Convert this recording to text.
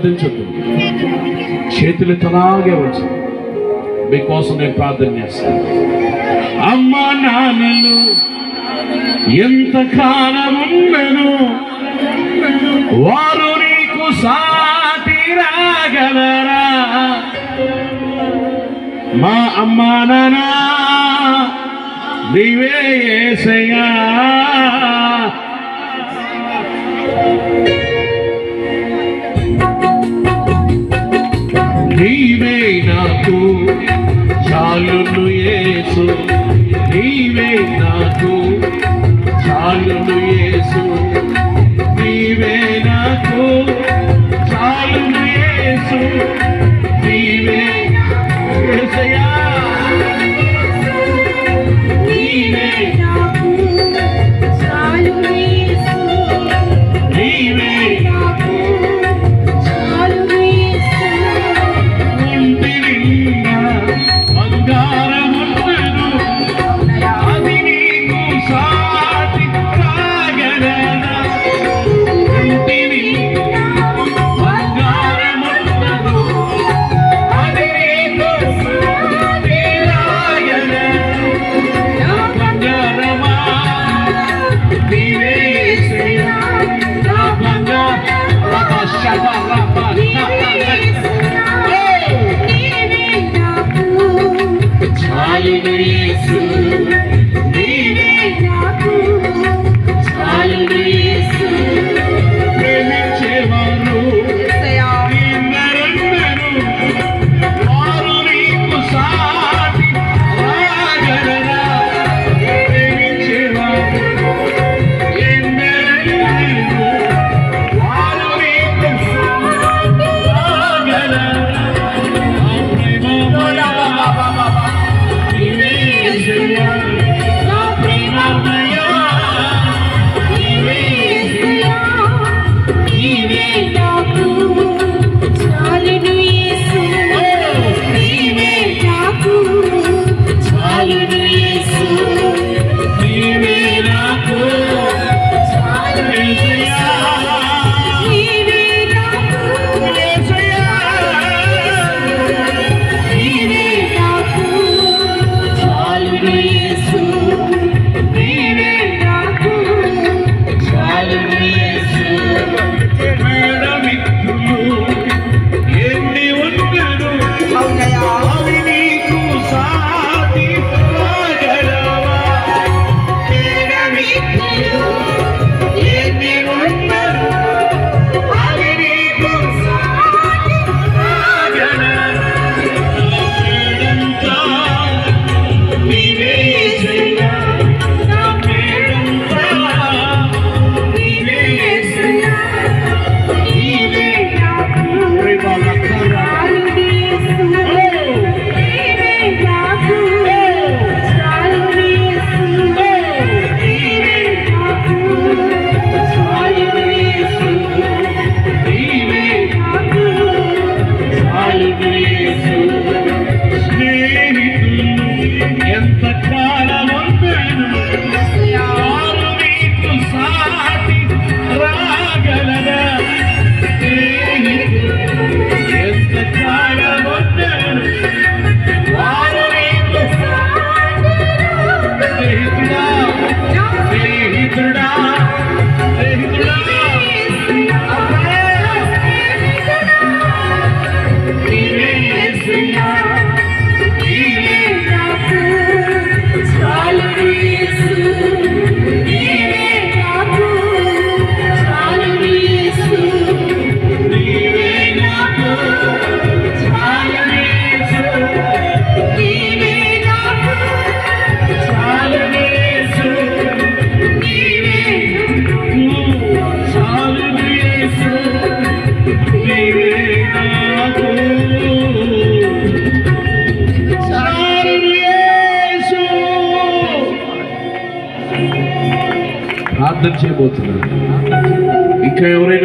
దించొద్దు, చేతులు తలాగే ఉంచు. మీకోసం నేను ప్రార్థన చేస్తాను. అమ్మా నాన్నలు ఎంతకాలం ఉండను, వారు నీకు సాటి రాగలరా? మా అమ్మా నాన్న నీవే యేసయ్యా. నీవే నాకు చాలును యేసు, నీవే నాకు చాలును యేసు, నీవే నాకు చాలును యేసు, నీవే యేసయ్యా. నీవే నాకు చాలును యేసు, నీవే నాకు చాలును యేసు. ఒంటినిండా బంగారముండెను, అది నీకు సాటి రాగలరా? ఒంటినిండా బంగారముండెను, అది నీకు సాటి రాగలరా? నా బంగారమా నీవే యేసయ్యా, నా బంగారమా శబరమా చాలును యేసు, నీవే నాకు చాలును యేసు. ప్రేమించేవారు ఎందరెందరు, వారు నీకు సాటి రాగలరా? ప్రేమించేవారు ఎందరెందరు, వారు నీకు సాటి రాగలరా? నీవే యేసయ్యా, నా ప్రేమమయా, నీవే యేసయ్యా, నీవే నాకు చాలును యేసు, నీవే నాకు చాలును యేసు, నీవే నాకు చాలును యేసయ్యా, నీవే నాకు యేసయ్యా, నీవే నాకు చాలును యేసు, నీవే నాకు చాలును యేసు. మేడమిత్రులు ఎన్ని ఉండెను, అవి నీకు సాటి రాగలవా? మేడమిత్రులు ఎన్ని ఉండెను, అవి నీకు సాటి రాగలవా? మేడంతా నీవే యేసయ్యా, నా మేడంతా నీవే యేసయ్యా, నీవే నాకు చాలును యేసు, నీవే నాకు చాలును యేసు, నీవే నాకు చాలును యేసు, నీవే నాకు చాలును యేసు. స్నేహితులు ఎంతకాలం ఉండెను, వారు నీకు సాటి రాగలరా? స్నేహితులు ఎంతకాలం ఉండెను, వారు నీకు సాటి రాగలరా? స్నేహితుడా, స్నేహితుడా, నీవే యేసయ్యా, నీవే నాకు చాలును యేసు, నీవే నాకు చాలును యేసు, నీవే నాకు చాలును యేసు, నీవే నాకు చాలును యేసు, నీవే నాకు చాలును యేసు, నీవే నాకు చాలును యేసు. ప్రార్థన చేయబోతున్నాను. ఇంకా ఎవరైనా